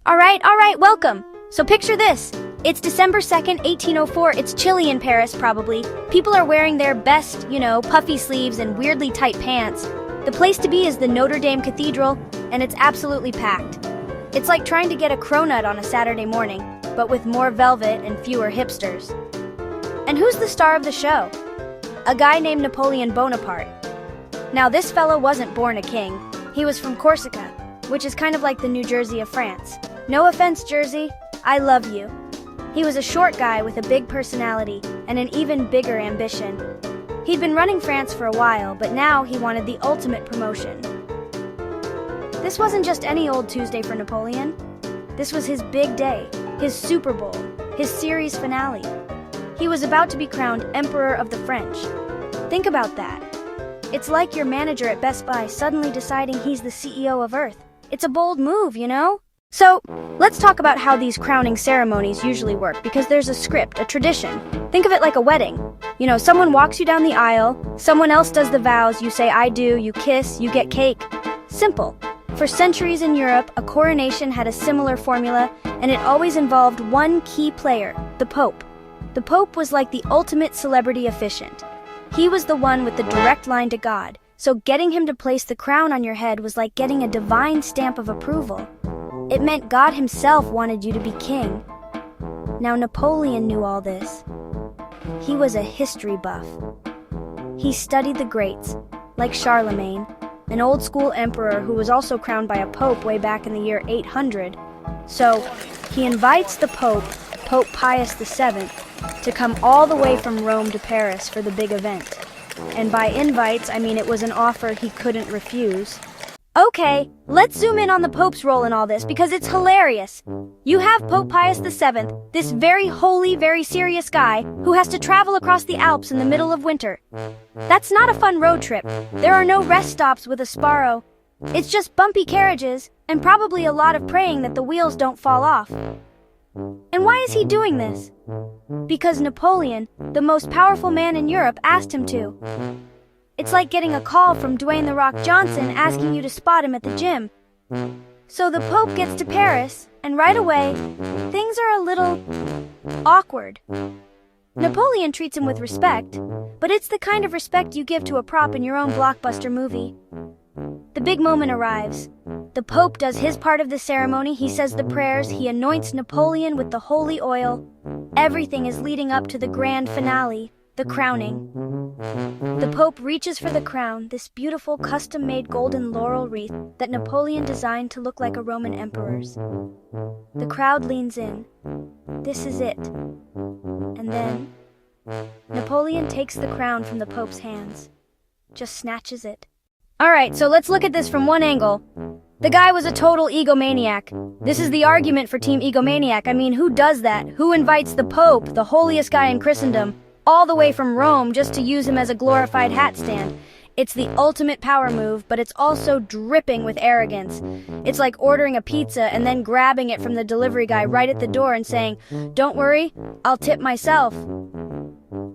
All right, welcome. So picture this. It's December 2nd, 1804. It's chilly in Paris, probably. People are wearing their best, puffy sleeves and weirdly tight pants. The place to be is the Notre Dame Cathedral, and it's absolutely packed. It's like trying to get a cronut on a Saturday morning, but with more velvet and fewer hipsters. And who's the star of the show? A guy named Napoleon Bonaparte. Now, this fellow wasn't born a king. He was from Corsica, which is kind of like the New Jersey of France. No offense, Jersey. I love you. He was a short guy with a big personality and an even bigger ambition. He'd been running France for a while, but now he wanted the ultimate promotion. This wasn't just any old Tuesday for Napoleon. This was his big day, his Super Bowl, his series finale. He was about to be crowned Emperor of the French. Think about that. It's like your manager at Best Buy suddenly deciding he's the CEO of Earth. It's a bold move, So, let's talk about how these crowning ceremonies usually work, because there's a script, a tradition. Think of it like a wedding. Someone walks you down the aisle, someone else does the vows, you say I do, you kiss, you get cake. Simple. For centuries in Europe, a coronation had a similar formula, and it always involved one key player, the Pope. The Pope was like the ultimate celebrity officiant. He was the one with the direct line to God, so getting him to place the crown on your head was like getting a divine stamp of approval. It meant God himself wanted you to be king. Now, Napoleon knew all this. He was a history buff. He studied the greats, like Charlemagne, an old-school emperor who was also crowned by a pope way back in the year 800. So, he invites the Pope, Pope Pius VII, to come all the way from Rome to Paris for the big event. And by invites, I mean it was an offer he couldn't refuse. Okay, let's zoom in on the Pope's role in all this because it's hilarious. You have Pope Pius VII, this very holy, very serious guy who has to travel across the Alps in the middle of winter. That's not a fun road trip. There are no rest stops with a Sparrow. It's just bumpy carriages and probably a lot of praying that the wheels don't fall off. And why is he doing this? Because Napoleon, the most powerful man in Europe, asked him to. It's like getting a call from Dwayne "The Rock" Johnson asking you to spot him at the gym. So the Pope gets to Paris, and right away, things are a little awkward. Napoleon treats him with respect, but it's the kind of respect you give to a prop in your own blockbuster movie. The big moment arrives. The Pope does his part of the ceremony, he says the prayers, he anoints Napoleon with the holy oil. Everything is leading up to the grand finale, the crowning. The Pope reaches for the crown, this beautiful custom-made golden laurel wreath that Napoleon designed to look like a Roman emperor's. The crowd leans in. This is it. And then, Napoleon takes the crown from the Pope's hands. Just snatches it. Alright, so let's look at this from one angle. The guy was a total egomaniac. This is the argument for Team Egomaniac. I mean, who does that? Who invites the Pope, the holiest guy in Christendom, all the way from Rome just to use him as a glorified hat stand? It's the ultimate power move, but it's also dripping with arrogance. It's like ordering a pizza and then grabbing it from the delivery guy right at the door and saying, "Don't worry, I'll tip myself."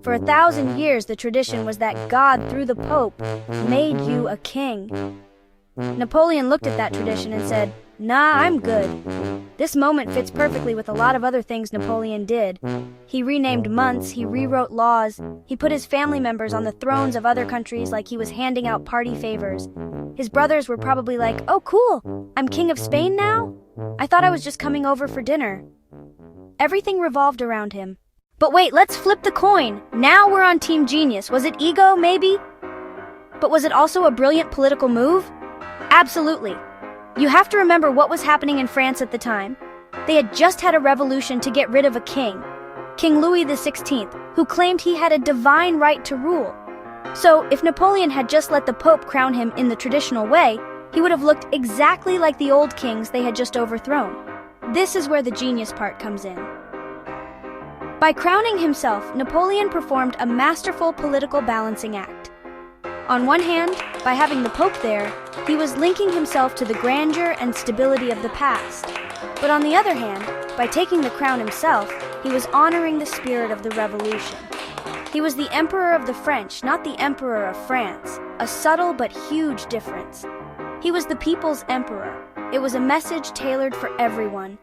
For 1,000 years, the tradition was that God, through the Pope, made you a king. Napoleon looked at that tradition and said, "Nah, I'm good." This moment fits perfectly with a lot of other things Napoleon did. He renamed months, he rewrote laws, he put his family members on the thrones of other countries like he was handing out party favors. His brothers were probably like, "Oh cool, I'm king of Spain now? I thought I was just coming over for dinner." Everything revolved around him. But wait, let's flip the coin. Now we're on Team Genius. Was it ego, maybe? But was it also a brilliant political move? Absolutely. You have to remember what was happening in France at the time. They had just had a revolution to get rid of a king, King Louis XVI, who claimed he had a divine right to rule. So, if Napoleon had just let the Pope crown him in the traditional way, he would have looked exactly like the old kings they had just overthrown. This is where the genius part comes in. By crowning himself, Napoleon performed a masterful political balancing act. On one hand, by having the Pope there, he was linking himself to the grandeur and stability of the past. But on the other hand, by taking the crown himself, he was honoring the spirit of the revolution. He was the Emperor of the French, not the Emperor of France, a subtle but huge difference. He was the people's emperor. It was a message tailored for everyone.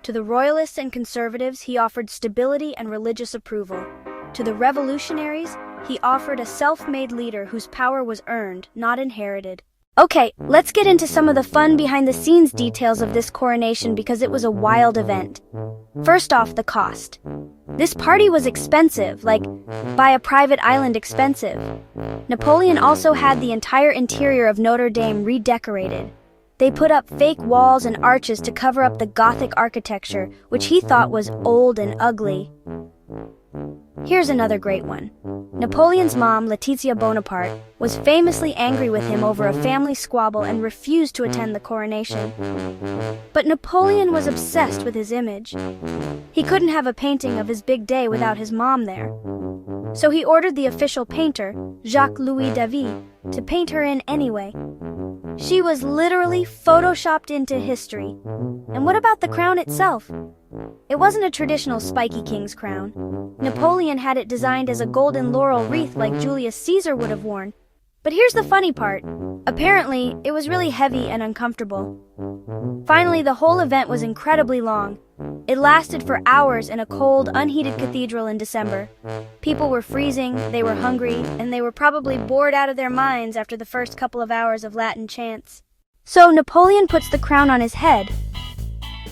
To the royalists and conservatives, he offered stability and religious approval. To the revolutionaries, he offered a self-made leader whose power was earned, not inherited. Okay, let's get into some of the fun behind-the-scenes details of this coronation because it was a wild event. First off, the cost. This party was expensive, like buy a private island expensive. Napoleon also had the entire interior of Notre Dame redecorated. They put up fake walls and arches to cover up the Gothic architecture, which he thought was old and ugly. Here's another great one. Napoleon's mom, Letizia Bonaparte, was famously angry with him over a family squabble and refused to attend the coronation. But Napoleon was obsessed with his image. He couldn't have a painting of his big day without his mom there. So he ordered the official painter, Jacques-Louis David, to paint her in anyway. She was literally photoshopped into history. And what about the crown itself? It wasn't a traditional spiky king's crown. Napoleon had it designed as a golden laurel wreath like Julius Caesar would have worn. But here's the funny part. Apparently, it was really heavy and uncomfortable. Finally, the whole event was incredibly long. It lasted for hours in a cold, unheated cathedral in December. People were freezing, they were hungry, and they were probably bored out of their minds after the first couple of hours of Latin chants. So Napoleon puts the crown on his head.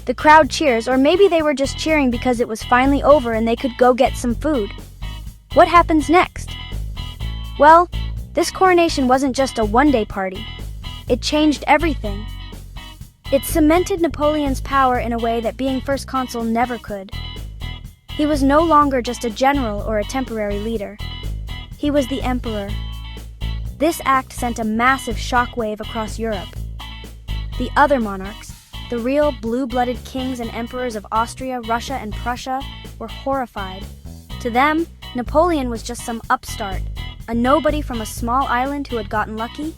The crowd cheers, or maybe they were just cheering because it was finally over and they could go get some food. What happens next? Well, this coronation wasn't just a one-day party. It changed everything. It cemented Napoleon's power in a way that being first consul never could. He was no longer just a general or a temporary leader. He was the emperor. This act sent a massive shockwave across Europe. The other monarchs, the real blue-blooded kings and emperors of Austria, Russia, and Prussia, were horrified. To them, Napoleon was just some upstart, a nobody from a small island who had gotten lucky,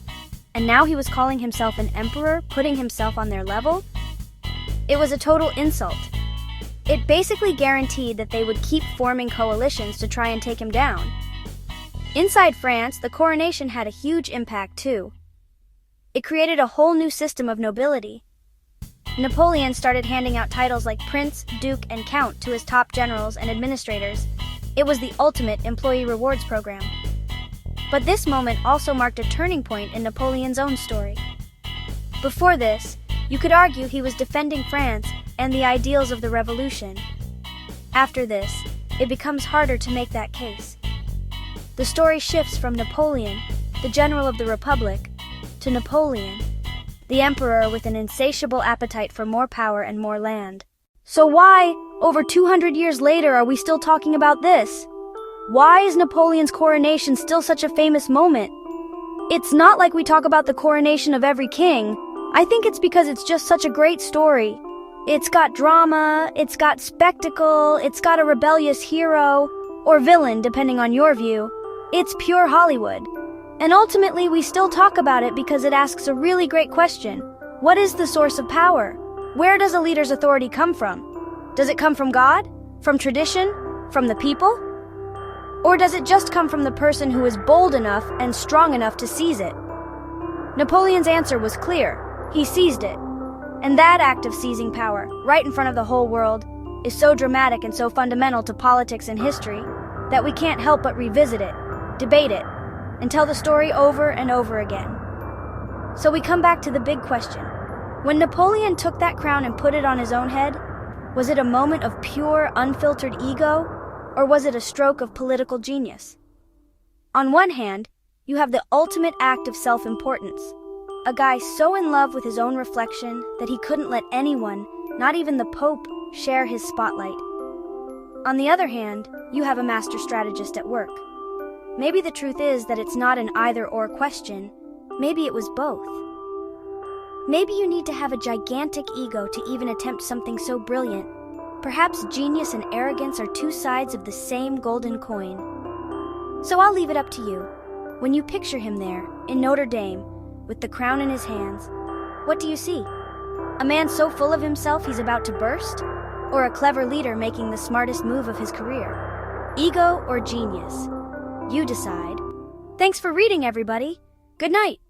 and now he was calling himself an emperor, putting himself on their level? It was a total insult. It basically guaranteed that they would keep forming coalitions to try and take him down. Inside France, the coronation had a huge impact too. It created a whole new system of nobility. Napoleon started handing out titles like Prince, Duke, and Count to his top generals and administrators. It was the ultimate employee rewards program. But this moment also marked a turning point in Napoleon's own story. Before this, you could argue he was defending France and the ideals of the revolution. After this, it becomes harder to make that case. The story shifts from Napoleon, the general of the Republic, to Napoleon, the emperor with an insatiable appetite for more power and more land. So why, over 200 years later, are we still talking about this? Why is Napoleon's coronation still such a famous moment? It's not like we talk about the coronation of every king. I think it's because it's just such a great story. It's got drama, it's got spectacle, it's got a rebellious hero, or villain, depending on your view. It's pure Hollywood. And ultimately, we still talk about it because it asks a really great question. What is the source of power? Where does a leader's authority come from? Does it come from God? From tradition? From the people? Or does it just come from the person who is bold enough and strong enough to seize it? Napoleon's answer was clear. He seized it. And that act of seizing power, right in front of the whole world, is so dramatic and so fundamental to politics and history that we can't help but revisit it, debate it, and tell the story over and over again. So we come back to the big question. When Napoleon took that crown and put it on his own head, was it a moment of pure, unfiltered ego, or was it a stroke of political genius? On one hand, you have the ultimate act of self-importance, a guy so in love with his own reflection that he couldn't let anyone, not even the Pope, share his spotlight. On the other hand, you have a master strategist at work. Maybe the truth is that it's not an either-or question. Maybe it was both. Maybe you need to have a gigantic ego to even attempt something so brilliant. Perhaps genius and arrogance are two sides of the same golden coin. So I'll leave it up to you. When you picture him there, in Notre Dame, with the crown in his hands, what do you see? A man so full of himself he's about to burst? Or a clever leader making the smartest move of his career? Ego or genius? You decide. Thanks for reading, everybody. Good night.